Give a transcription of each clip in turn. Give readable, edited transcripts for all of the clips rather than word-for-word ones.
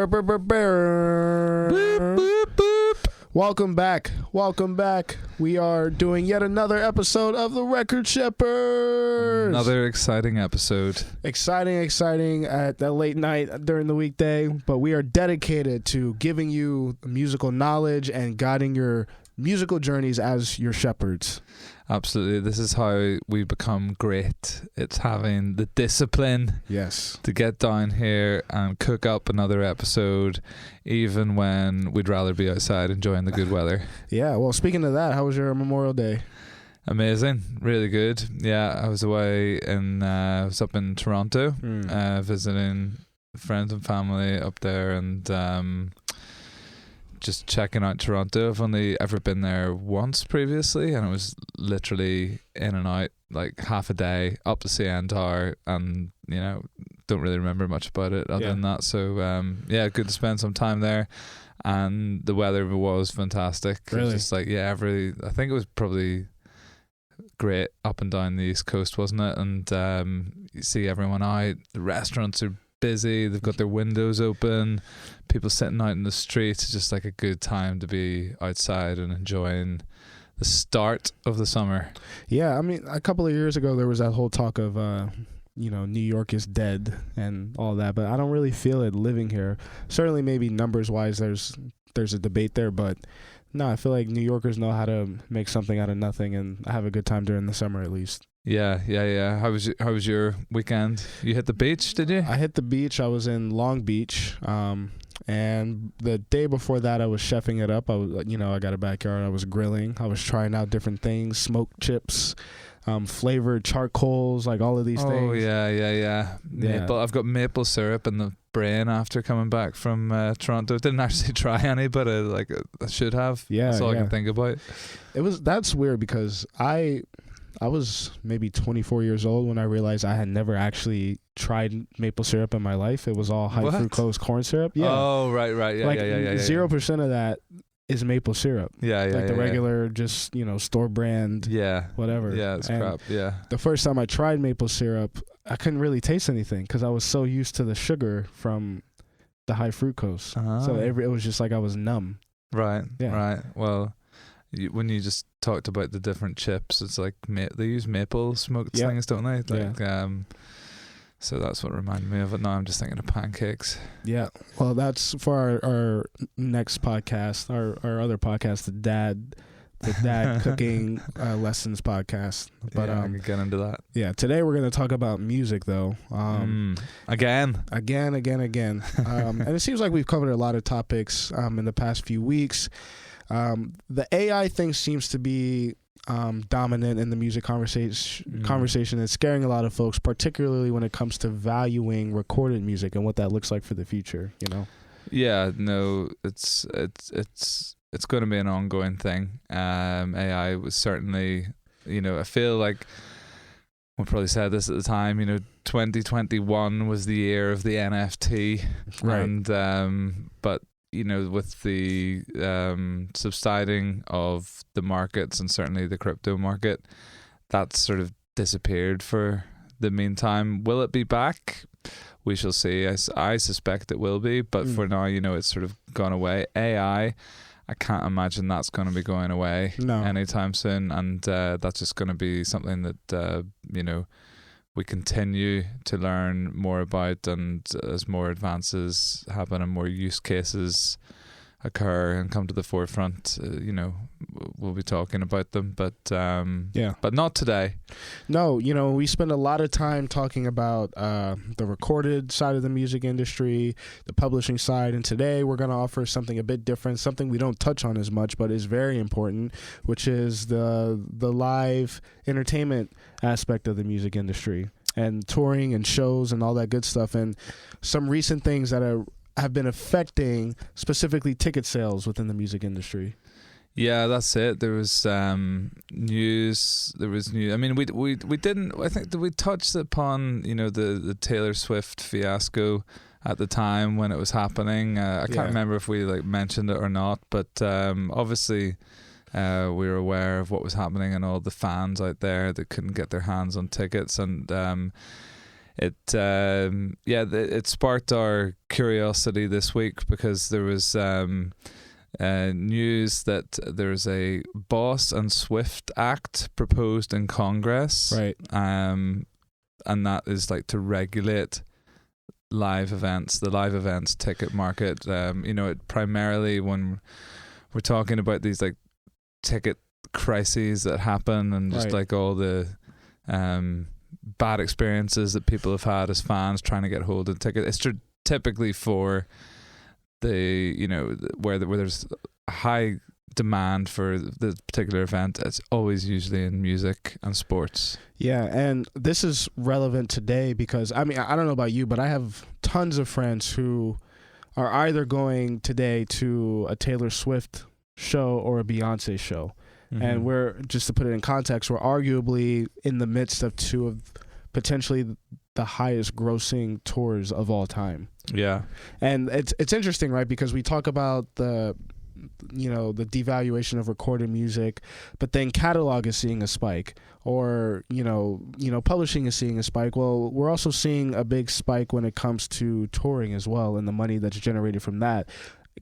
Boop, boop, boop. Welcome back. We are doing yet another episode of the Record Shepherd. Another exciting episode. Exciting at that late night during the weekday. But we are dedicated to giving you musical knowledge and guiding your musical journeys as your shepherds. Absolutely. This is how we become great. It's having the discipline to get down here and cook up another episode, even when we'd rather be outside enjoying the good weather. Yeah, well, speaking of that, how was your Memorial Day? Amazing. Really good. Yeah, I was away I was up in Toronto, visiting friends and family up there, and just checking out Toronto. I've only ever been there once previously, and it was literally in and out, like half a day up the CN Tower, and don't really remember much about it other than that. So good to spend some time there, and the weather was fantastic. Really? It was just like I think it was probably great up and down the East Coast, wasn't it? And you see everyone out, the restaurants are busy, they've got their windows open, people sitting out in the streets. It's just like a good time to be outside and enjoying the start of the summer. Yeah, I mean, a couple of years ago there was that whole talk of New York is dead and all that, but I don't really feel it living here. Certainly maybe numbers wise there's a debate there, but no, I feel like New Yorkers know how to make something out of nothing and have a good time during the summer at least. Yeah. How was your weekend? You hit the beach, did you? I hit the beach. I was in Long Beach, and the day before that, I was chefing it up. I got a backyard. I was grilling. I was trying out different things, smoked chips, flavored charcoals, like all of these things. Oh yeah. Maple. I've got maple syrup in the brain after coming back from Toronto. Didn't actually try any, but I should have. Yeah, that's all I can think about. That's weird because I was maybe 24 years old when I realized I had never actually tried maple syrup in my life. It was all high fructose corn syrup. Yeah. Oh, right. Yeah, like yeah. 0% of that is maple syrup. Yeah. Like the regular, just, store brand. Yeah. Whatever. Yeah, it's crap. Yeah. The first time I tried maple syrup, I couldn't really taste anything because I was so used to the sugar from the high fructose. So it was just like I was numb. Right. Yeah. Right. Well, when you just talked about the different chips, it's like they use maple smoked things, don't they? So that's what reminded me of it. Now I'm just thinking of pancakes. Yeah. Well, that's for our next podcast, our other podcast, the dad cooking lessons podcast. But I can get into that. Yeah. Today we're going to talk about music, though. Again. And it seems like we've covered a lot of topics in the past few weeks. The AI thing seems to be dominant in the music conversation. It's scaring a lot of folks, particularly when it comes to valuing recorded music and what that looks like for the future. Yeah, no, it's going to be an ongoing thing. AI was certainly, I feel like we probably said this at the time. 2021 was the year of the NFT, right? And but with the subsiding of the markets and certainly the crypto market, that's sort of disappeared for the meantime. Will it be back? We shall see. I suspect it will be, but for now, it's sort of gone away. AI, I can't imagine that's going to be going away anytime soon, and that's just going to be something that we continue to learn more about, and as more advances happen and more use cases occur and come to the forefront, we'll be talking about them, but not today. No, we spend a lot of time talking about the recorded side of the music industry, the publishing side, and today we're going to offer something a bit different, something we don't touch on as much but is very important, which is the live entertainment aspect of the music industry and touring and shows and all that good stuff, and some recent things that have been affecting specifically ticket sales within the music industry. Yeah, that's it. There was news. I mean, we didn't. I think that we touched upon the Taylor Swift fiasco at the time when it was happening. I can't remember if we mentioned it or not, but obviously we were aware of what was happening and all the fans out there that couldn't get their hands on tickets, and it sparked our curiosity this week because there was news that there's a Boss and Swift Act proposed in Congress, Right. And that is like to regulate live events, the live events ticket market. It primarily, when we're talking about these like ticket crises that happen and just like all the bad experiences that people have had as fans trying to get hold of tickets, it's typically for where there's a high demand for the particular event. It's always usually in music and sports. Yeah, and this is relevant today because I don't know about you, but I have tons of friends who are either going today to a Taylor Swift show or a Beyonce show. Mm-hmm. And we're, just to put it in context, we're arguably in the midst of two of potentially the highest grossing tours of all time. Yeah. And it's interesting, right? Because we talk about the devaluation of recorded music, but then catalog is seeing a spike, or publishing is seeing a spike. Well, we're also seeing a big spike when it comes to touring as well, and the money that's generated from that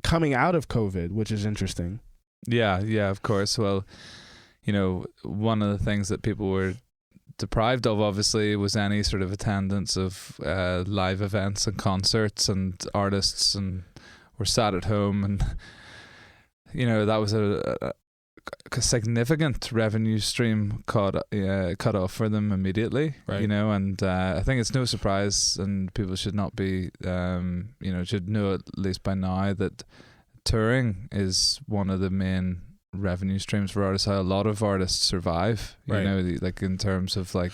coming out of COVID, which is interesting. Yeah, of course. Well, one of the things that people were deprived of, obviously, was any sort of attendance of live events and concerts and artists, and were sat at home, and that was a significant revenue stream cut off for them immediately. Right. And I think it's no surprise, and people should not be should know at least by now that touring is one of the main revenue streams for artists. How a lot of artists survive, like in terms of like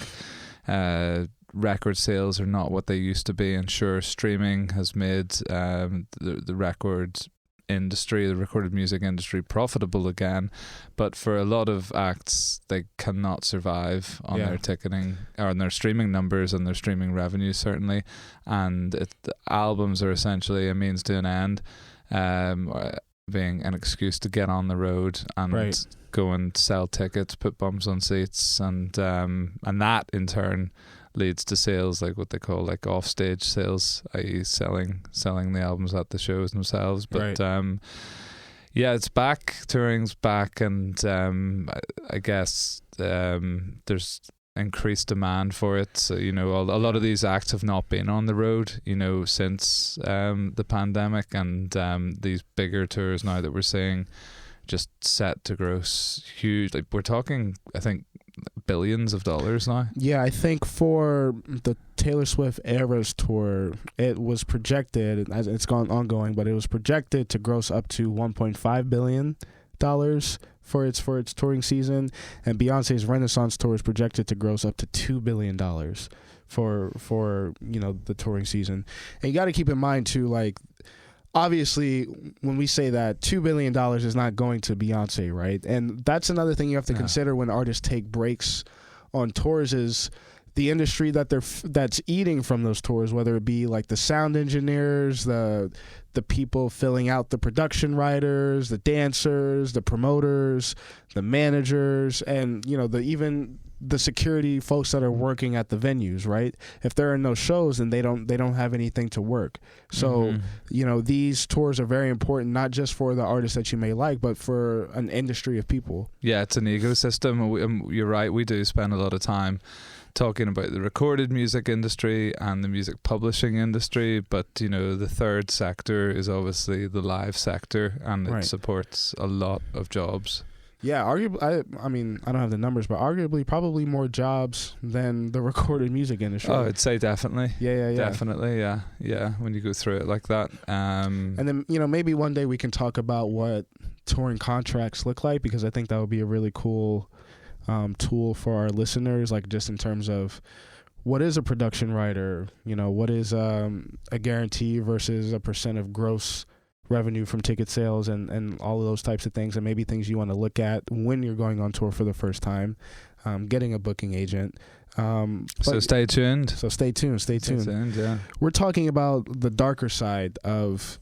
record sales are not what they used to be, and sure, streaming has made the record industry, the recorded music industry, profitable again, but for a lot of acts, they cannot survive on their ticketing or on their streaming numbers and their streaming revenues, certainly. And the albums are essentially a means to an end, being an excuse to get on the road and go and sell tickets, put bums on seats, and that in turn leads to sales, like what they call like offstage sales, i.e. selling the albums at the shows themselves. But it's back, touring's back, and I guess there's increased demand for it. So, a lot of these acts have not been on the road, since the pandemic, and these bigger tours now that we're seeing just set to gross huge. Like, we're talking, I think, billions of dollars now. Yeah, I think for the Taylor Swift Eras tour, it was projected, as it's gone ongoing, but it was projected to gross up to $1.5 billion for its touring season, and Beyonce's Renaissance tour is projected to gross up to $2 billion for the touring season. And you got to keep in mind too, like, obviously, when we say that, $2 billion is not going to Beyonce, right? And that's another thing you have to consider when artists take breaks on tours, is the industry that's eating from those tours, whether it be like the sound engineers, the people filling out the production writers, the dancers, the promoters, the managers, and even the security folks that are working at the venues, right? If there are no shows, then they don't have anything to work. So, these tours are very important, not just for the artists that you may like, but for an industry of people. Yeah, it's an ecosystem. You're right. We do spend a lot of time talking about the recorded music industry and the music publishing industry, but the third sector is obviously the live sector, and it supports a lot of jobs. Yeah, arguably, I don't have the numbers, but arguably probably more jobs than the recorded music industry. Oh, I'd say definitely. Yeah. Definitely, yeah. When you go through it like that. And then, maybe one day we can talk about what touring contracts look like, because I think that would be a really cool tool for our listeners, like just in terms of what is a production writer, what is a guarantee versus a % of gross revenue from ticket sales, and all of those types of things, and maybe things you want to look at when you're going on tour for the first time, getting a booking agent. So stay tuned. Stay tuned. Yeah. We're talking about the darker side of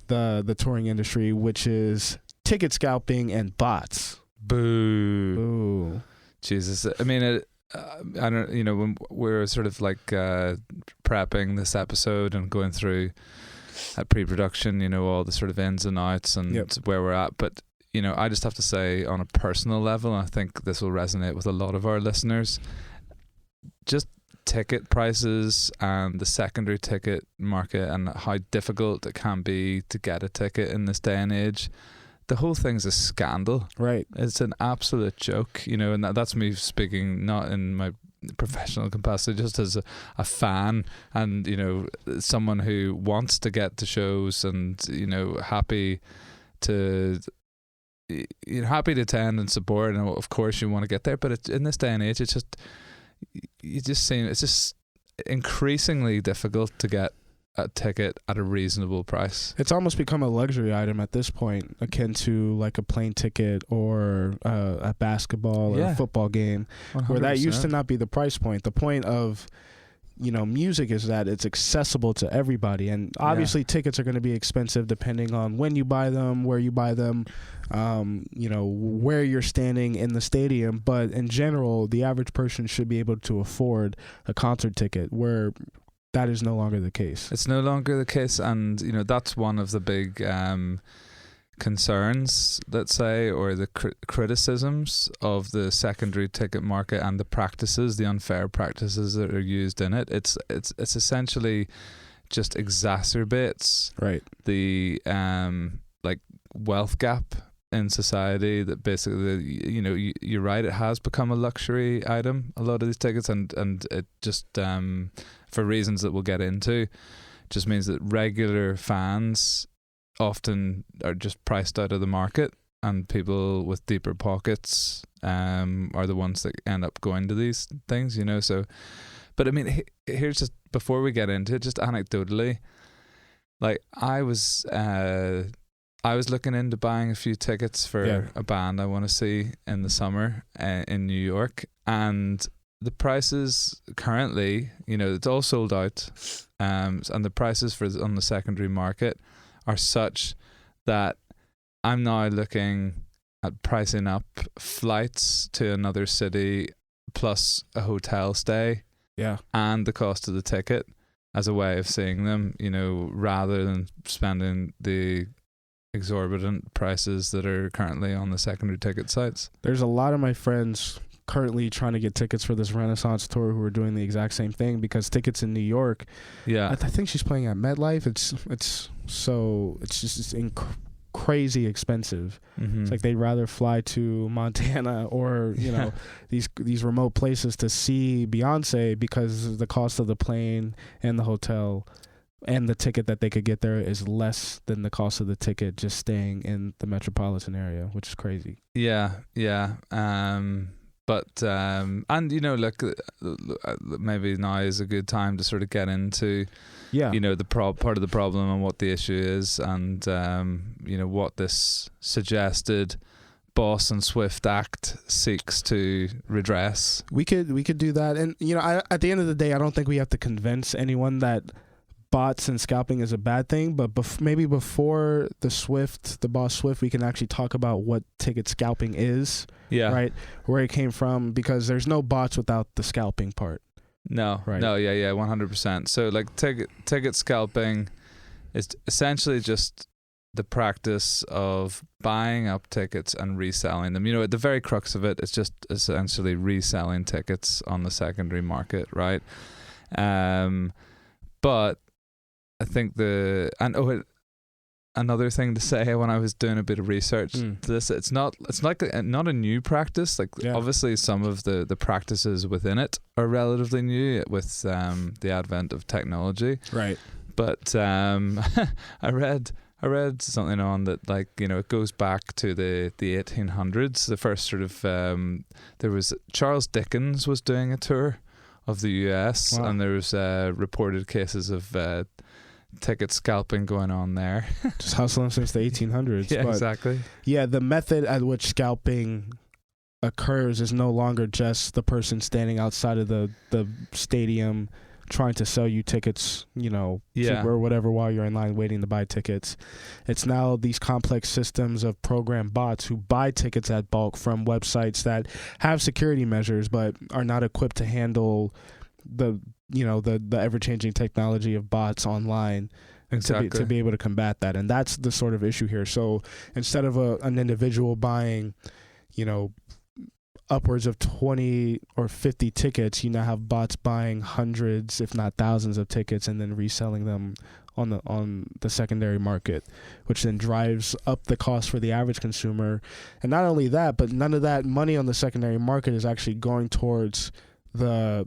the touring industry, which is ticket scalping and bots. Boo. Jesus. I mean, I don't, when we're sort of like prepping this episode and going through at pre-production, all the sort of ins and outs and where we're at. But, I just have to say on a personal level, and I think this will resonate with a lot of our listeners, just ticket prices and the secondary ticket market and how difficult it can be to get a ticket in this day and age. The whole thing's a scandal. Right. It's an absolute joke, and that's me speaking not in my professional capacity, just as a fan and, someone who wants to get to shows and, happy to attend and support. And of course you want to get there, but in this day and age, it's just increasingly difficult to get a ticket at a reasonable price. It's almost become a luxury item at this point, akin to like a plane ticket or a basketball or a football game, 100%. Where that used to not be the price point. The point of music is that it's accessible to everybody, and obviously tickets are going to be expensive depending on when you buy them, where you buy them, where you're standing in the stadium. But in general, the average person should be able to afford a concert ticket, where that is no longer the case. It's no longer the case, and that's one of the big concerns, let's say, or the criticisms of the secondary ticket market and the unfair practices that are used in it. It's essentially just exacerbates the like wealth gap in society. That basically, you're right, it has become a luxury item, a lot of these tickets, and it just for reasons that we'll get into, just means that regular fans often are just priced out of the market, and people with deeper pockets are the ones that end up going to these things, so. But I mean, here's just, before we get into it, just anecdotally, like I was looking into buying a few tickets for a band I want to see in the summer in New York, and the prices currently, it's all sold out, and the prices on the secondary market are such that I'm now looking at pricing up flights to another city plus a hotel stay, and the cost of the ticket as a way of seeing them, rather than spending the exorbitant prices that are currently on the secondary ticket sites. There's a lot of my friends currently trying to get tickets for this Renaissance tour who are doing the exact same thing, because tickets in New York, I think she's playing at MetLife, it's just crazy expensive. It's like they'd rather fly to Montana or these remote places to see Beyonce, because the cost of the plane and the hotel and the ticket that they could get there is less than the cost of the ticket just staying in the metropolitan area, which is crazy. But look, maybe now is a good time to sort of get into the part of the problem and what the issue is, and what this suggested Boss and Swift Act seeks to redress. We could do that, and at the end of the day, I don't think we have to convince anyone that bots and scalping is a bad thing, but maybe before the Boss Swift, we can actually talk about what ticket scalping is, right? Where it came from, because there's no bots without the scalping part. No, right? No, 100%. So like ticket scalping is essentially just the practice of buying up tickets and reselling them. At the very crux of it, it's just essentially reselling tickets on the secondary market, right? But I think another thing to say, when I was doing a bit of research to this, it's not a new practice. Obviously some of the practices within it are relatively new with the advent of technology, right? But I read something on that, it goes back to the 1800s. The first sort of there was Charles Dickens was doing a tour of the US, and there was reported cases of ticket scalping going on there. Just hustling since the 1800s. Yeah, exactly. Yeah, the method at which scalping occurs is no longer just the person standing outside of the stadium trying to sell you tickets, cheap or whatever while you're in line waiting to buy tickets. It's now these complex systems of program bots who buy tickets at bulk from websites that have security measures but are not equipped to handle the ever-changing technology of bots online. Exactly. To be able to combat that. And that's the sort of issue here. So instead of an individual buying, upwards of 20 or 50 tickets, you now have bots buying hundreds, if not thousands of tickets and then reselling them on the secondary market, which then drives up the cost for the average consumer. And not only that, but none of that money on the secondary market is actually going towards the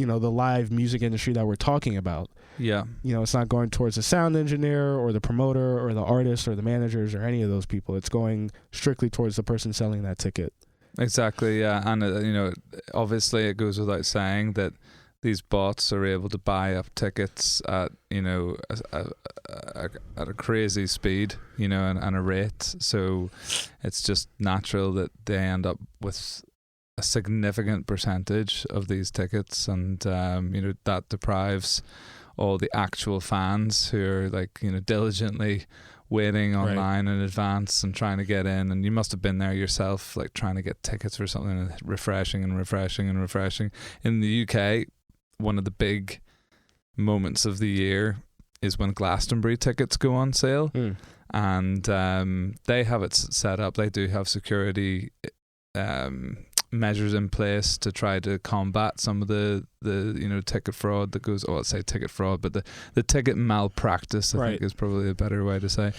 live music industry that we're talking about. Yeah. It's not going towards the sound engineer or the promoter or the artist or the managers or any of those people. It's going strictly towards the person selling that ticket. Exactly, yeah. And, obviously it goes without saying that these bots are able to buy up tickets at, at a crazy speed, and a rate. So it's just natural that they end up with a significant percentage of these tickets, and that deprives all the actual fans who are diligently waiting online in advance and trying to get in. And you must have been there yourself, trying to get tickets for something, refreshing. In the UK, one of the big moments of the year is when Glastonbury tickets go on sale. And they have it set up. They do have security measures in place to try to combat some of the ticket fraud that goes. I'd say ticket fraud, but the ticket malpractice, I think, is probably a better way to say.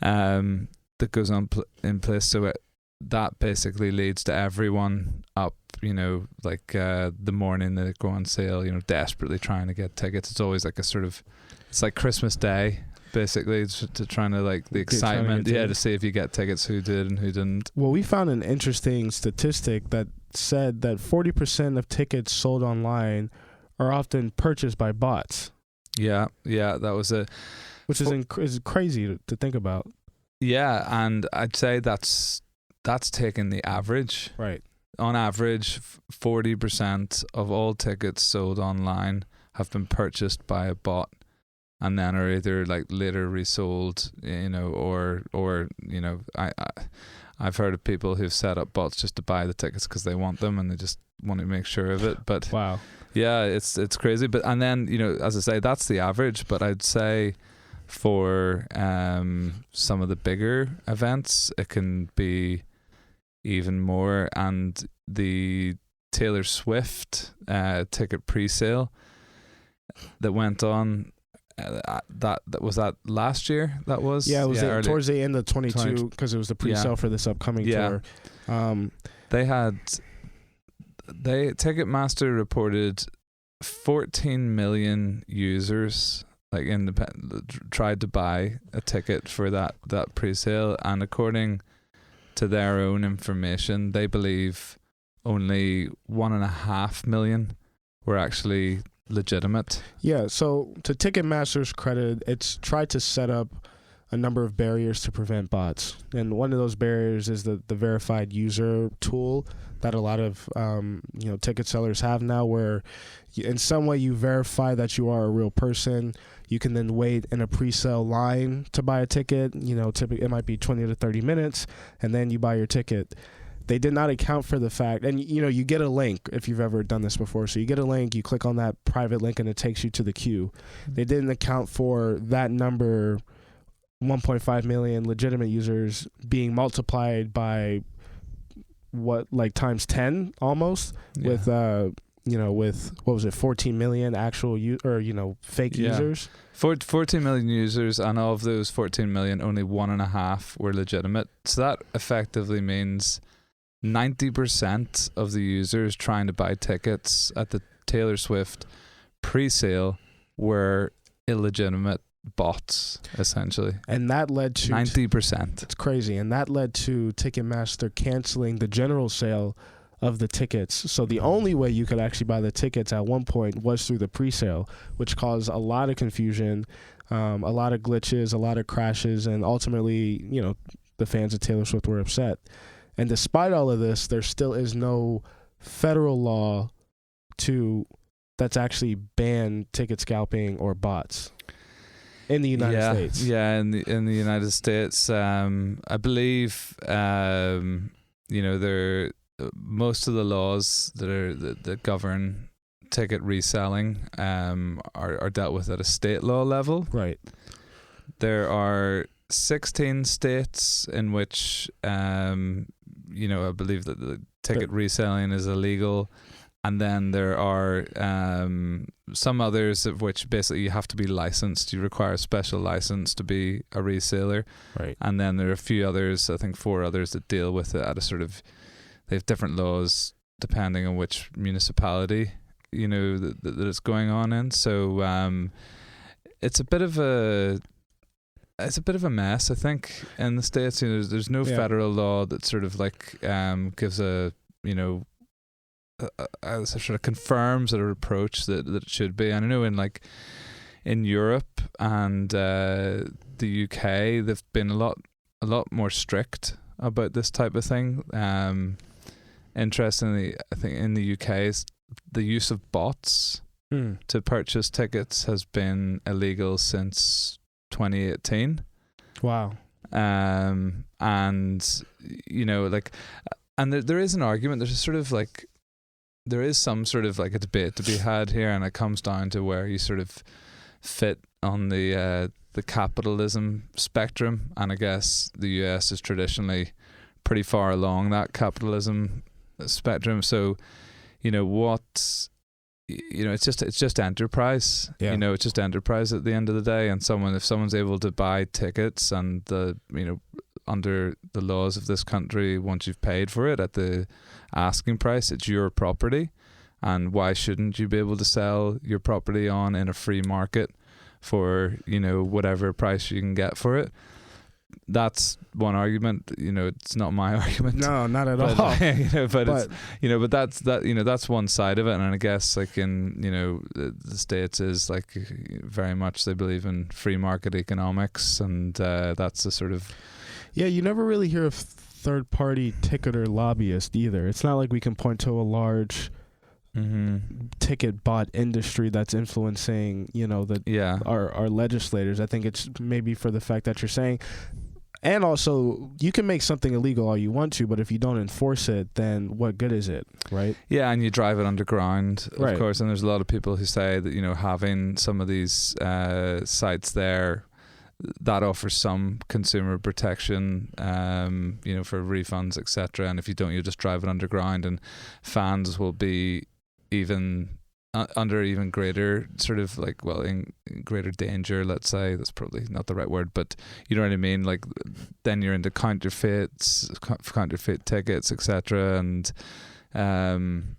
That goes on in place. So that basically leads to everyone up, the morning that it go on sale, desperately trying to get tickets. It's always it's like Christmas Day. Basically, to trying to the excitement, to see if you get tickets, who did and who didn't. Well, we found an interesting statistic that said that 40% of tickets sold online are often purchased by bots. Yeah, that was which is crazy to think about. Yeah, and I'd say that's taking the average. Right. On average, 40% of all tickets sold online have been purchased by a bot, and then are either later resold, or I've heard of people who've set up bots just to buy the tickets because they want them and they just want to make sure of it. But wow, yeah, it's crazy. But and then as I say, that's the average. But I'd say for some of the bigger events, it can be even more. And the Taylor Swift ticket pre-sale that went on. That was that last year. That was it was towards the end of 22 because it was the pre-sale for this upcoming tour. Ticketmaster reported 14 million users tried to buy a ticket for that pre-sale, and according to their own information, they believe only 1.5 million were actually legitimate. Yeah, so to Ticketmaster's credit, it's tried to set up a number of barriers to prevent bots. And one of those barriers is the verified user tool that a lot of ticket sellers have now, where in some way you verify that you are a real person. You can then wait in a pre-sale line to buy a ticket. Typically it might be 20 to 30 minutes, and then you buy your ticket. They did not account for the fact, and you get a link if you've ever done this before. So you get a link, you click on that private link, and it takes you to the queue. They didn't account for that number, 1.5 million legitimate users, being multiplied by times 10 almost, with with what was it, 14 million actual fake users. 14 million users, and of those 14 million, only 1.5 were legitimate. So that effectively means 90% of the users trying to buy tickets at the Taylor Swift pre-sale were illegitimate bots, essentially. And that led to 90%. It's crazy. And that led to Ticketmaster canceling the general sale of the tickets. So the only way you could actually buy the tickets at one point was through the pre-sale, which caused a lot of confusion, a lot of glitches, a lot of crashes, and ultimately, the fans of Taylor Swift were upset. And despite all of this, there still is no federal law that's actually banned ticket scalping or bots in the United States. Yeah, in the United States, I believe most of the laws that govern ticket reselling are dealt with at a state law level. Right. There are 16 states in which I believe that the ticket reselling is illegal, and then there are some others of which basically you have to be licensed. You require a special license to be a reseller. Right. And then there are a few others, I think 4 others, that deal with it at a sort of, they have different laws depending on which municipality that it's going on in. So it's a bit of a mess, I think, in the States. There's no federal law that sort of like gives a sort of confirms an approach that it should be. And I know in Europe and the UK, they've been a lot more strict about this type of thing. Interestingly, I think in the UK, the use of bots to purchase tickets has been illegal since 2018. Wow. And there is an argument. There's a sort of like, there is some sort of like a debate to be had here, and it comes down to where you sort of fit on the capitalism spectrum. And I guess the US is traditionally pretty far along that capitalism spectrum. So, it's just enterprise. Yeah. It's just enterprise at the end of the day. And if someone's able to buy tickets and under the laws of this country, once you've paid for it at the asking price, it's your property. And why shouldn't you be able to sell your property on in a free market for, whatever price you can get for it? That's one argument. It's not my argument. No, not at all. That's one side of it. And I guess like in the States is like very much they believe in free market economics, and that's the sort of you never really hear of third party ticketer lobbyist either. It's not like we can point to a large ticket bot industry that's influencing our legislators. I think it's maybe for the fact that you're saying. And also, you can make something illegal all you want to, but if you don't enforce it, then what good is it, right? Yeah, and you drive it underground, right. Of course. And there's a lot of people who say that, having some of these sites there, that offers some consumer protection, for refunds, etc. And if you don't, you just drive it underground, and fans will be even under even greater sort of like, in greater danger, let's say. That's probably not the right word, but you know what I mean? Like, then you're into counterfeit tickets, etc. And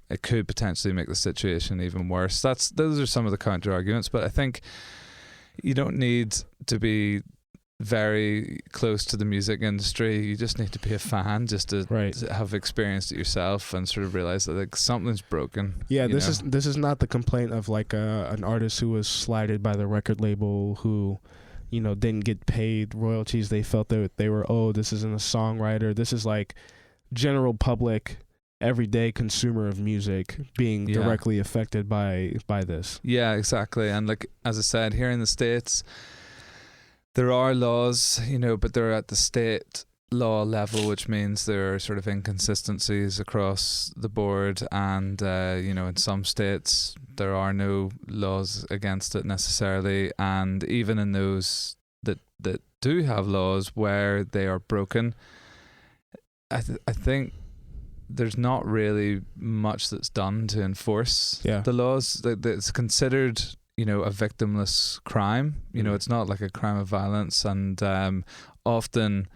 it could potentially make the situation even worse. Those are some of the counter arguments, but I think you don't need to be very close to the music industry. You just need to be a fan, just to have experienced it yourself and sort of realize that like something's broken. Yeah, this is not the complaint of like an artist who was slighted by the record label, who didn't get paid royalties they felt that they were owed. This isn't a songwriter. This is like general public, everyday consumer of music being directly affected by this. Yeah, exactly. And like, as I said, here in the States, there are laws, but they're at the state law level, which means there are sort of inconsistencies across the board. And, in some states, there are no laws against it necessarily. And even in those that do have laws where they are broken, I think there's not really much that's done to enforce the laws. It's considered a victimless crime. It's not like a crime of violence, and often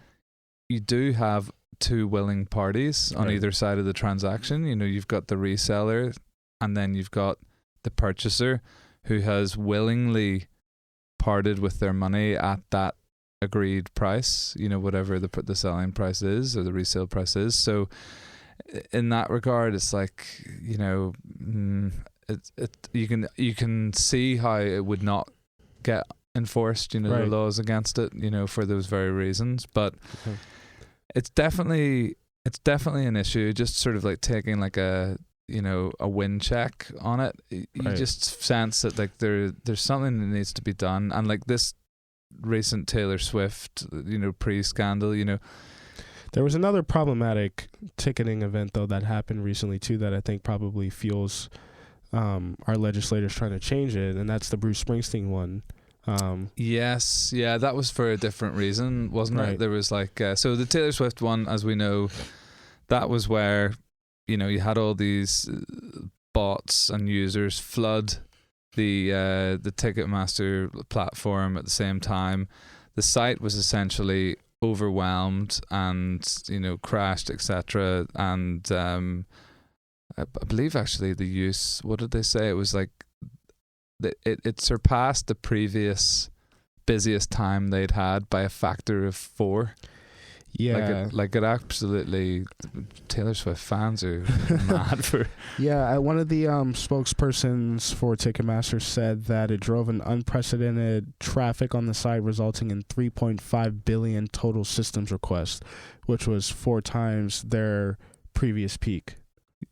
you do have two willing parties on either side of the transaction. You've got the reseller, and then you've got the purchaser who has willingly parted with their money at that agreed price, whatever the selling price is or the resale price is. So in that regard, it's like, you can see how it would not get enforced, the laws against it, for those very reasons. But it's definitely an issue. Just sort of like taking like a a win check on it. You just sense that like there's something that needs to be done, and like this recent Taylor Swift pre-scandal, There was another problematic ticketing event though that happened recently too that I think probably fuels our legislators trying to change it, and that's the Bruce Springsteen one. Yes, yeah, that was for a different reason, wasn't it? There was like so the Taylor Swift one, as we know, that was where you had all these bots and users flood the Ticketmaster platform at the same time. The site was essentially overwhelmed and crashed, etc. And I believe actually the use, what did they say? It was like it surpassed the previous busiest time they'd had by a factor of 4. Yeah, like it absolutely. Taylor Swift fans are mad for. Yeah, one of the spokespersons for Ticketmaster said that it drove an unprecedented traffic on the site, resulting in 3.5 billion total systems requests, which was 4 times their previous peak.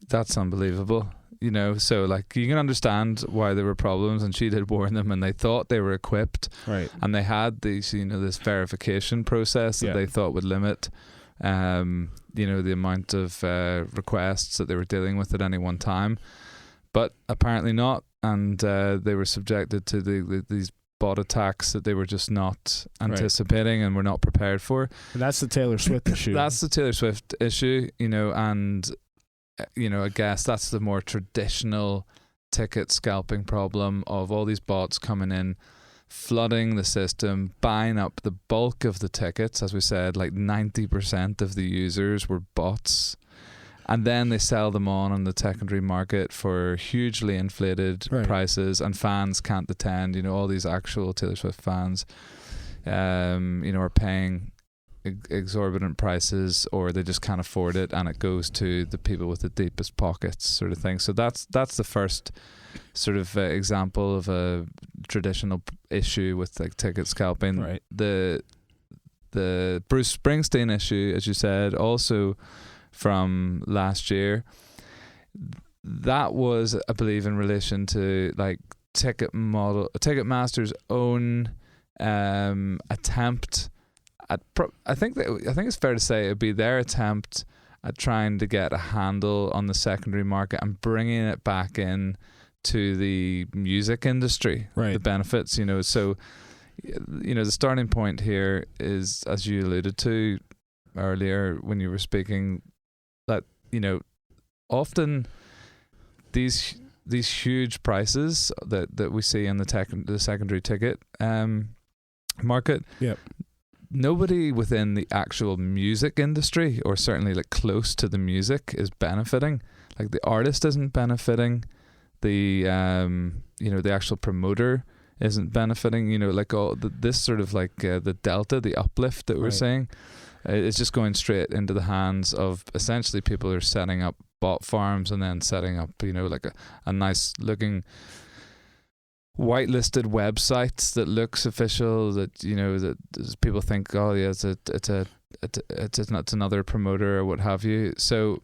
That's unbelievable. So like you can understand why there were problems, and she did warn them, and they thought they were equipped, right? And they had these, this verification process that they thought would limit, the amount of requests that they were dealing with at any one time, but apparently not, and they were subjected to these bot attacks that they were just not anticipating and were not prepared for. And that's the Taylor Swift issue. That's the Taylor Swift issue, and. I guess that's the more traditional ticket scalping problem of all these bots coming in, flooding the system, buying up the bulk of the tickets. As we said, like 90% of the users were bots, and then they sell them on the secondary market for hugely inflated prices, and fans can't attend. All these actual Taylor Swift fans are paying exorbitant prices, or they just can't afford it, and it goes to the people with the deepest pockets, sort of thing. So that's the first sort of example of a traditional issue with like ticket scalping. Right. The Bruce Springsteen issue, as you said, also from last year, that was, I believe, in relation to like Ticketmaster's own attempt. I think it's fair to say it'd be their attempt at trying to get a handle on the secondary market and bringing it back in to the music industry, the benefits. So the starting point here is, as you alluded to earlier when you were speaking, that often these huge prices that we see in the secondary ticket market. Yep. Nobody within the actual music industry, or certainly like close to the music, is benefiting. Like the artist isn't benefiting, the the actual promoter isn't benefiting. Like all this sort of like the delta, the uplift that we're seeing, is just going straight into the hands of essentially people who are setting up bot farms and then setting up like a nice looking whitelisted websites that looks official, that that people think, oh yeah, it's another promoter or what have you. So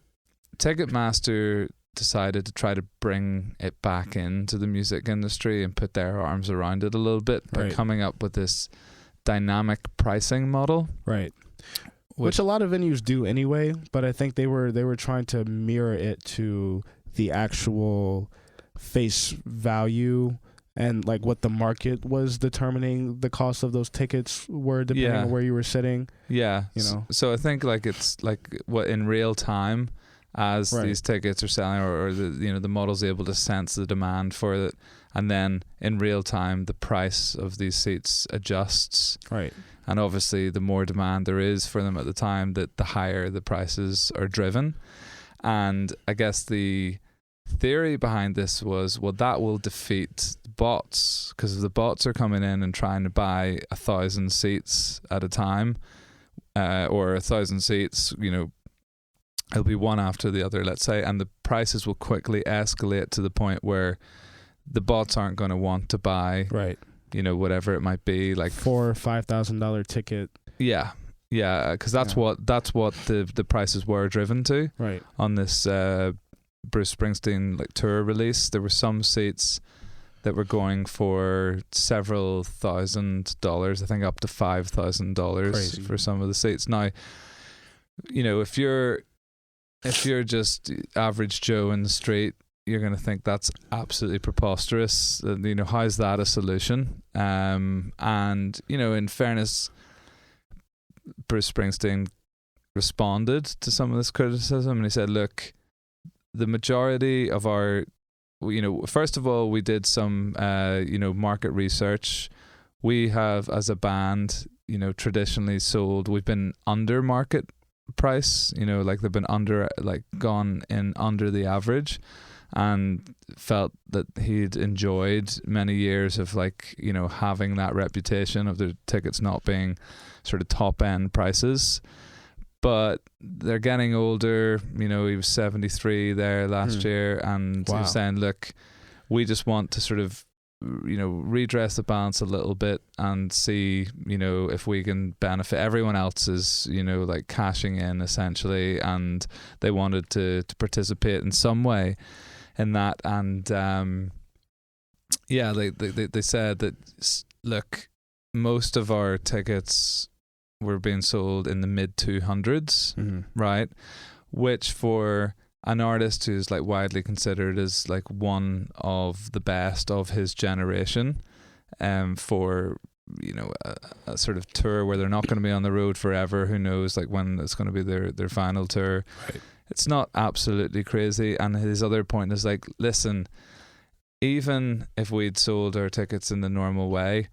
Ticketmaster decided to try to bring it back into the music industry and put their arms around it a little bit by coming up with this dynamic pricing model, which a lot of venues do anyway, but I think they were trying to mirror it to the actual face value and like what the market was determining the cost of those tickets were, depending on where you were sitting. Yeah. So I think like it's like what in real time as these tickets are selling, or the model's able to sense the demand for it, and then in real time the price of these seats adjusts. Right. And obviously the more demand there is for them at the time, that the higher the prices are driven. And I guess the theory behind this was, well, that will defeat bots, because if the bots are coming in and trying to buy 1,000 seats at a time, or 1,000 seats, it'll be one after the other, let's say, and the prices will quickly escalate to the point where the bots aren't going to want to buy, whatever it might be, like $4,000 or $5,000 ticket. Yeah, because that's what the prices were driven to, on this Bruce Springsteen like tour release, there were some seats that were going for several $1,000s, I think up to $5,000 for some of the seats. Now, you know, if you're just average Joe in the street, you're going to think that's absolutely preposterous. You know, how's that a solution? And, you know, in fairness, Bruce Springsteen responded to some of this criticism, and he said, look, the majority of our, you know, first of all, we did some, you know, market research. We have, as a band, you know, traditionally sold, we've been under market price, you know, like they've been under, like gone in under the average, and felt that he'd enjoyed many years of, like, you know, having that reputation of the tickets not being sort of top end prices. But they're getting older. You know, he was 73 there last year, and he was saying, look, we just want to sort of, you know, redress the balance a little bit and see, you know, if we can benefit. Everyone else is, you know, like cashing in essentially, and they wanted to participate in some way in that. And yeah, they said that, look, most of our tickets were being sold in the mid 200s, right? Which for an artist who's like widely considered as like one of the best of his generation, for, you know, a sort of tour where they're not going to be on the road forever, who knows like when it's going to be their final tour. Right. It's not absolutely crazy. And his other point is like, listen, even if we'd sold our tickets in the normal way,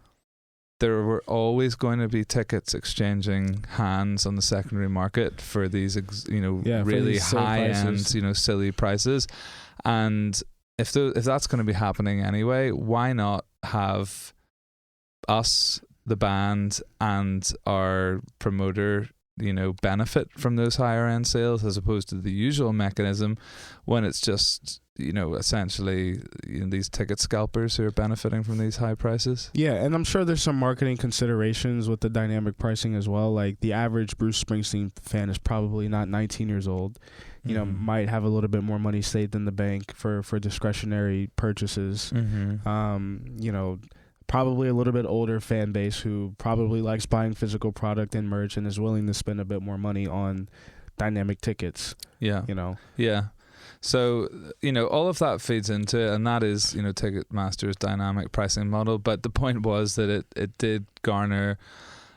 there were always going to be tickets exchanging hands on the secondary market for these, you know, really high end, you know, silly prices. And if that's going to be happening anyway, why not have us, the band, and our promoter, you know, benefit from those higher end sales, as opposed to the usual mechanism when it's just, you know, essentially, you know, these ticket scalpers who are benefiting from these high prices. Yeah, and I'm sure there's some marketing considerations with the dynamic pricing as well. Like the average Bruce Springsteen fan is probably not 19 years old. You know, might have a little bit more money saved in the bank for discretionary purchases. You know, probably a little bit older fan base who probably likes buying physical product and merch and is willing to spend a bit more money on dynamic tickets. Yeah. You know? Yeah. So, you know, all of that feeds into it, and that is, you know, Ticketmaster's dynamic pricing model. But the point was that it did garner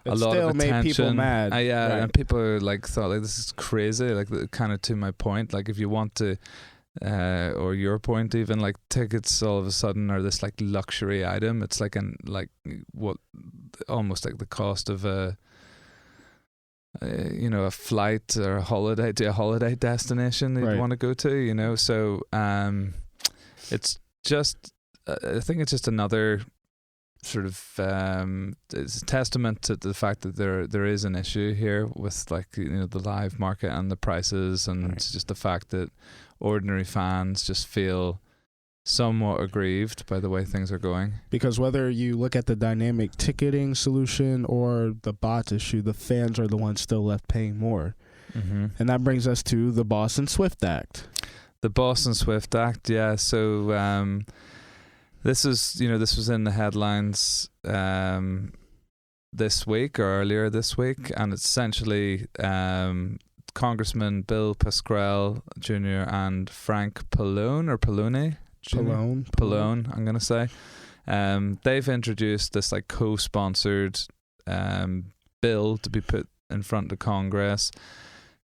a lot of attention. Made people mad. Yeah, right. And people like thought like, this is crazy. Like, kind of to my point, like if you want to, or your point even, like tickets all of a sudden are this like luxury item. It's like almost like the cost of a, you know, a flight or a holiday to a holiday destination that you want to go to, you know. So it's just, I think it's just another sort of it's a testament to the fact that there is an issue here with, like, you know, the live market and the prices, and just the fact that ordinary fans just feel somewhat aggrieved by the way things are going. Because whether you look at the dynamic ticketing solution or the bot issue, the fans are the ones still left paying more. And that brings us to the Boston Swift Act. The Boston Swift Act, yeah. So this was in the headlines this week or earlier this week, and it's essentially Congressman Bill Pascrell Jr. and Frank Pallone, I'm going to say. They've introduced this like co-sponsored bill to be put in front of Congress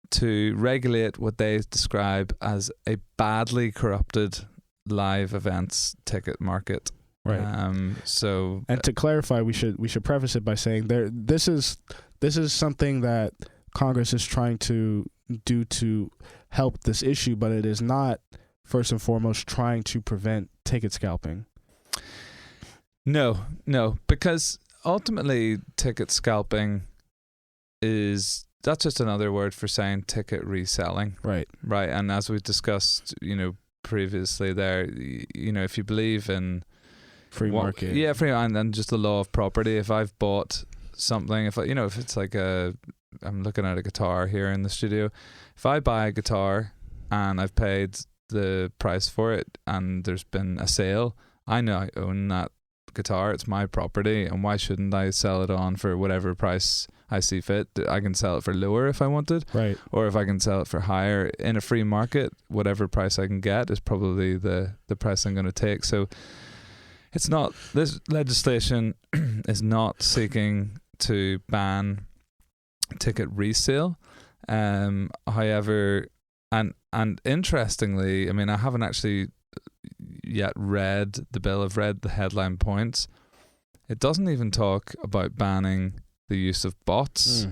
to regulate what they describe as a badly corrupted live events ticket market. Right. And to clarify, we should preface it by saying this is something that Congress is trying to do to help this issue, but it is not first and foremost trying to prevent ticket scalping. No, because ultimately ticket scalping that's just another word for saying ticket reselling. Right. And as we discussed, you know, previously there, you know, if you believe in free market. Yeah, free, and just the law of property. If I've bought something, if it's like I'm looking at a guitar here in the studio. If I buy a guitar and I've paid the price for it and there's been a sale, I know I own that guitar, it's my property, and why shouldn't I sell it on for whatever price I see fit? I can sell it for lower if I wanted, Right. or if I can sell it for higher. In a free market, whatever price I can get is probably the price I'm going to take. So it's not, this legislation is not seeking to ban ticket resale. However, and interestingly, I mean, I haven't actually yet read the bill. I've read the headline points. It doesn't even talk about banning the use of bots,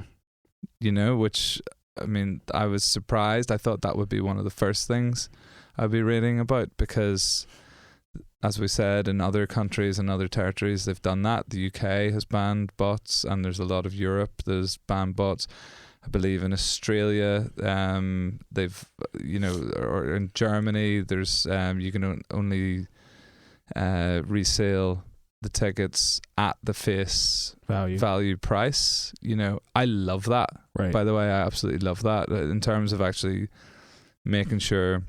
you know, which, I mean, I was surprised. I thought that would be one of the first things I'd be reading about, because as we said, in other countries and other territories, they've done that. The UK has banned bots, and there's a lot of Europe that's banned bots. I believe in Australia, they've, you know, or in Germany, there's you can only resale the tickets at the face value price. You know, I love that. Right. By the way, I absolutely love that in terms of actually making sure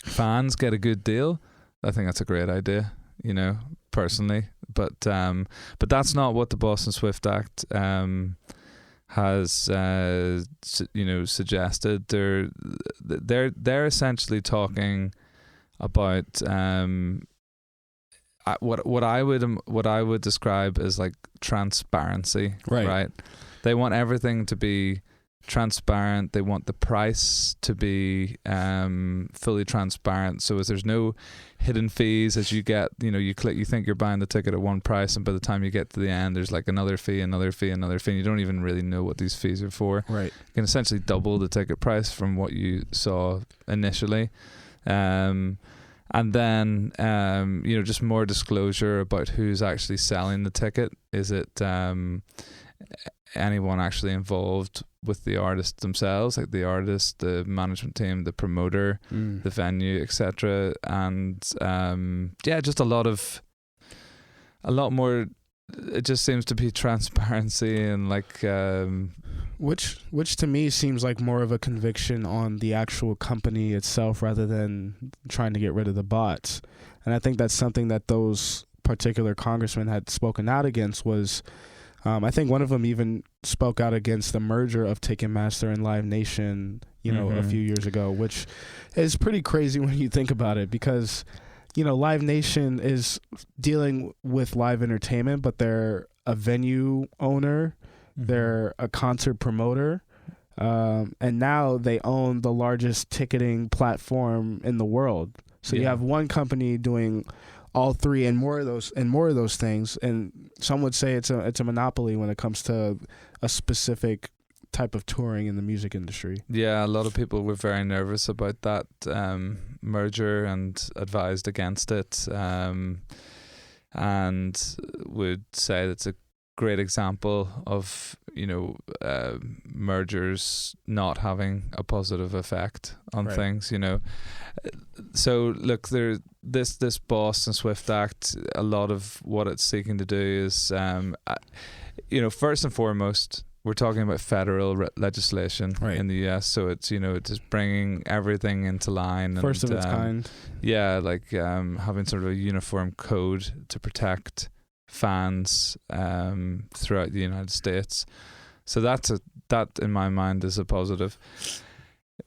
fans get a good deal. I think that's a great idea, you know, personally. But that's not what the Boston Swift Act has you know, suggested. They're essentially talking about what I would describe as like transparency. Right. They want everything to be transparent. They want the price to be fully transparent, so as there's no hidden fees as you get, you know, you think you're buying the ticket at one price, and by the time you get to the end there's like another fee, and you don't even really know what these fees are for. Right. You can essentially double the ticket price from what you saw initially. And then you know, just more disclosure about who's actually selling the ticket. Is it anyone actually involved with the artist themselves, like the artist, the management team, the promoter, the venue, etc. And just a lot more. It just seems to be transparency and like which to me seems like more of a conviction on the actual company itself rather than trying to get rid of the bots. And I think that's something that those particular congressmen had spoken out against. Was I think one of them even spoke out against the merger of Ticketmaster and Live Nation, you know, a few years ago, which is pretty crazy when you think about it, because, you know, Live Nation is dealing with live entertainment, but they're a venue owner, they're a concert promoter, and now they own the largest ticketing platform in the world. So you have one company doing all three and more of those things, and some would say it's a monopoly when it comes to a specific type of touring in the music industry. Yeah, a lot of people were very nervous about that merger and advised against it, and would say that's a great example of, you know, mergers not having a positive effect on things, you know. So look, this Boston Swift Act, a lot of what it's seeking to do is, you know, first and foremost, we're talking about federal legislation in the US, so it's, you know, it's just bringing everything into line. First of its kind. Yeah, like having sort of a uniform code to protect fans throughout the United States. So that in my mind is a positive.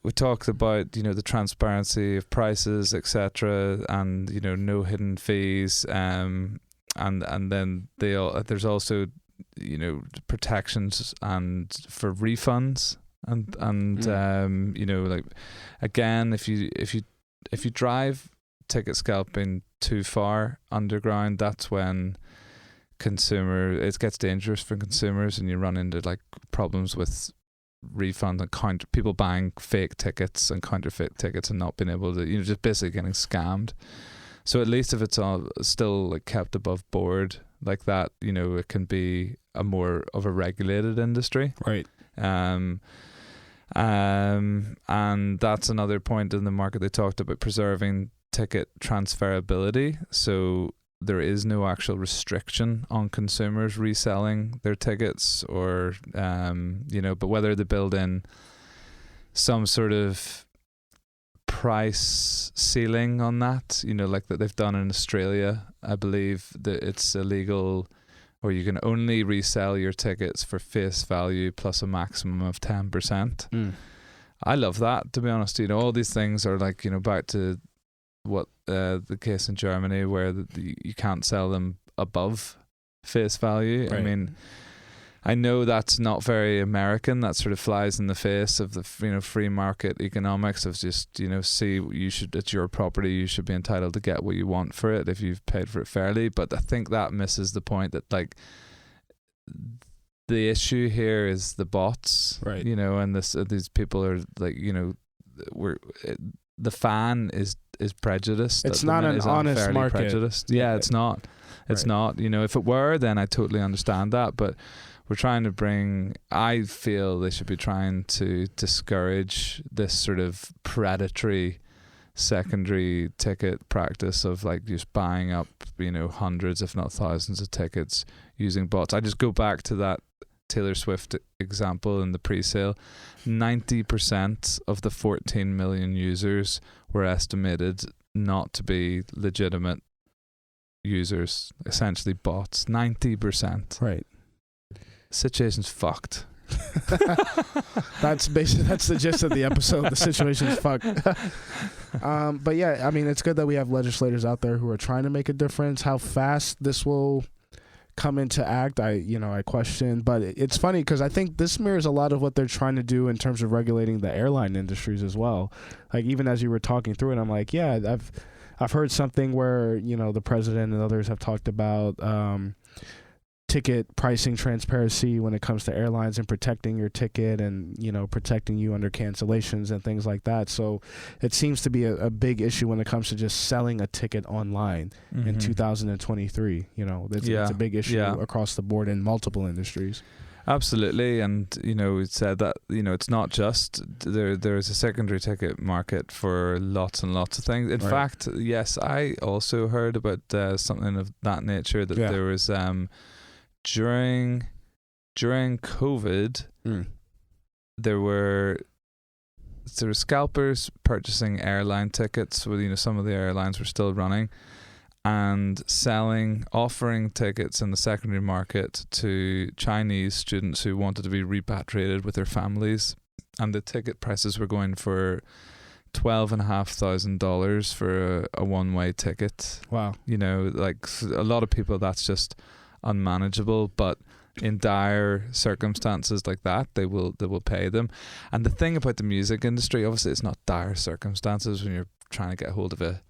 We talked about, you know, the transparency of prices, etc., and, you know, no hidden fees, and then there's also, you know, protections and for refunds and you know, like, again, if you drive ticket scalping too far underground, that's when it gets dangerous for consumers, and you run into like problems with refund and people buying fake tickets and counterfeit tickets and not being able to, you know, just basically getting scammed. So at least if it's all still like kept above board like that, you know, it can be a more of a regulated industry. Right. And that's another point in the market. They talked about preserving ticket transferability. So there is no actual restriction on consumers reselling their tickets, or you know, but whether they build in some sort of price ceiling on that, like that they've done in Australia. I believe that it's illegal, or you can only resell your tickets for face value plus a maximum of 10%. I love that, to be honest. All these things are like, back to what the case in Germany where you can't sell them above face value. Right. I mean, I know that's not very American. That sort of flies in the face of the free market economics of just see it's your property. You should be entitled to get what you want for it if you've paid for it fairly. But I think that misses the point that like the issue here is the bots, right? And these people are like the fan is prejudiced. It's not an honest market. Prejudiced. Yeah, it's not. It's not. If it were, then I totally understand that, but. We're trying to I feel they should be trying to discourage this sort of predatory secondary ticket practice of like just buying up, hundreds if not thousands of tickets using bots. I just go back to that Taylor Swift example in the pre-sale. 90% of the 14 million users were estimated not to be legitimate users, essentially bots. 90%. Right. Situation's fucked. That's the gist of the episode. The situation's fucked. But yeah, I mean, it's good that we have legislators out there who are trying to make a difference. How fast this will come into act, I question. But it's funny because I think this mirrors a lot of what they're trying to do in terms of regulating the airline industries as well. Like even as you were talking through it, I'm like, yeah, I've heard something where the president and others have talked about ticket pricing transparency when it comes to airlines and protecting your ticket and protecting you under cancellations and things like that. So it seems to be a big issue when it comes to just selling a ticket online in 2023. It's a big issue across the board in multiple industries. Absolutely. And we said that it's not just there's a secondary ticket market for lots and lots of things. In fact, yes, I also heard about something of that nature, that there was during COVID, there were scalpers purchasing airline tickets with some of the airlines were still running, and offering tickets in the secondary market to Chinese students who wanted to be repatriated with their families, and the ticket prices were going for $12,500 for a one-way ticket. Wow. Like a lot of people, that's just unmanageable, but in dire circumstances like that, they will pay them. And the thing about the music industry, obviously it's not dire circumstances when you're trying to get hold of a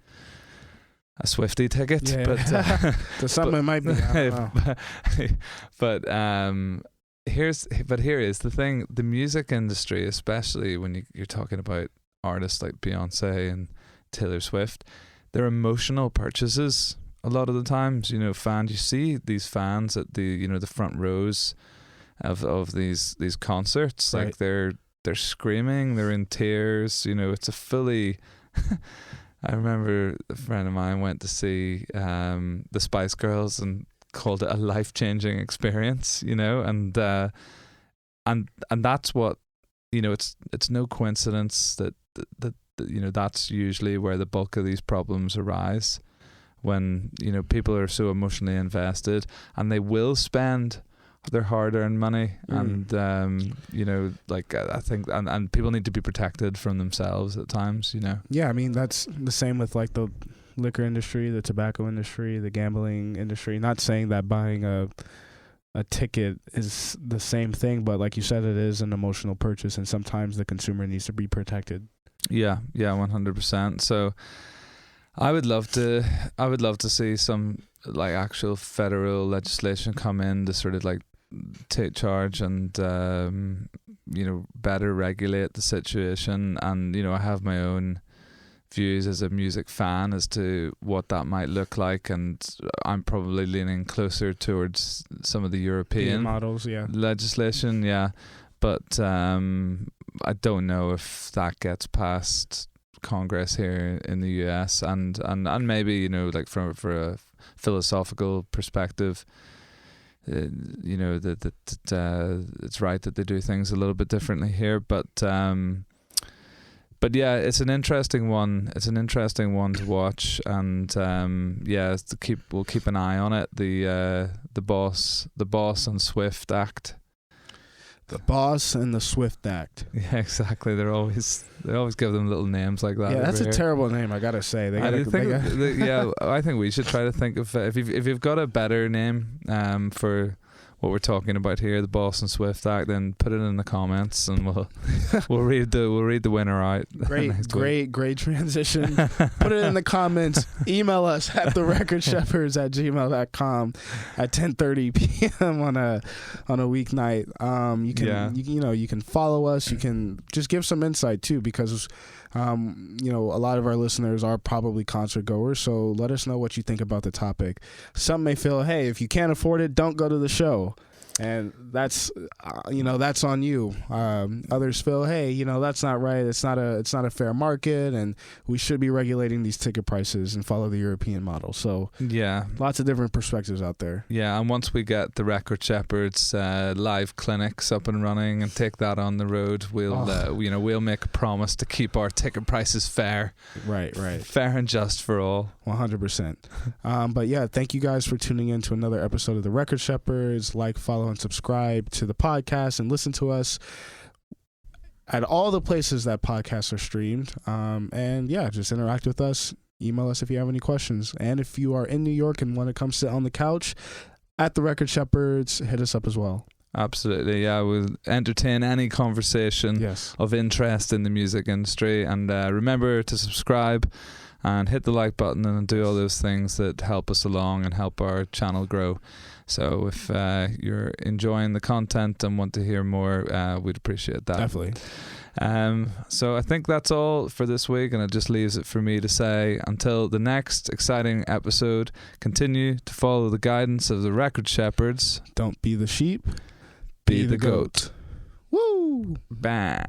Swiftie ticket, but to some it might be. I don't know. But here is the thing: the music industry, especially when you're talking about artists like Beyonce and Taylor Swift, they're emotional purchases. A lot of the times, you see these fans at the the front rows of these concerts, right. Like they're screaming, they're in tears. It's a fully. I remember a friend of mine went to see the Spice Girls and called it a life-changing experience. And that's what It's no coincidence that that's usually where the bulk of these problems arise. When people are so emotionally invested, and they will spend their hard-earned money, and I think, and people need to be protected from themselves at times. Yeah, I mean that's the same with like the liquor industry, the tobacco industry, the gambling industry. Not saying that buying a ticket is the same thing, but like you said, it is an emotional purchase, and sometimes the consumer needs to be protected. Yeah, 100%. So. I would love to see some like actual federal legislation come in to sort of like take charge and better regulate the situation. And I have my own views as a music fan as to what that might look like, and I'm probably leaning closer towards some of the European models, legislation, but I don't know if that gets past Congress here in the US, and maybe like for a philosophical perspective, that it's right that they do things a little bit differently here, but But yeah, it's an interesting one. It's an interesting one to watch, and we'll keep an eye on it. The Boss and Swift Act. The Boss and the Swift Act. Yeah, exactly. They always give them little names like that. Yeah, that's here. a terrible name, I gotta say. I think we should try to think of if you've got a better name for what we're talking about here, the Boss and Swift Act, then put it in the comments and we'll read the winner out. Great transition. Put it in the comments. Email us at therecordshepherds@gmail.com at 10:30 p.m. on a weeknight. You can follow us. You can just give some insight too, because a lot of our listeners are probably concert goers, so let us know what you think about the topic. Some may feel, hey, if you can't afford it, don't go to the show. And that's on you. Others feel, hey, that's not right. It's not a fair market, and we should be regulating these ticket prices and follow the European model. So yeah, lots of different perspectives out there. Yeah, and once we get the Record Shepherds live clinics up and running and take that on the road, we'll make a promise to keep our ticket prices fair. Right. Fair and just for all. 100%. But yeah, thank you guys for tuning in to another episode of the Record Shepherds. Like, follow, and subscribe to the podcast, and listen to us at all the places that podcasts are streamed. And yeah, just interact with us. Email us if you have any questions. And if you are in New York and want to come sit on the couch at the Record Shepherds, hit us up as well. Absolutely, yeah. We'll entertain any conversation of interest in the music industry. And remember to subscribe and hit the like button and do all those things that help us along and help our channel grow. So if you're enjoying the content and want to hear more, we'd appreciate that. Definitely. So I think that's all for this week, and it just leaves it for me to say, until the next exciting episode, continue to follow the guidance of the Record Shepherds. Don't be the sheep, be the goat. Woo! Bah.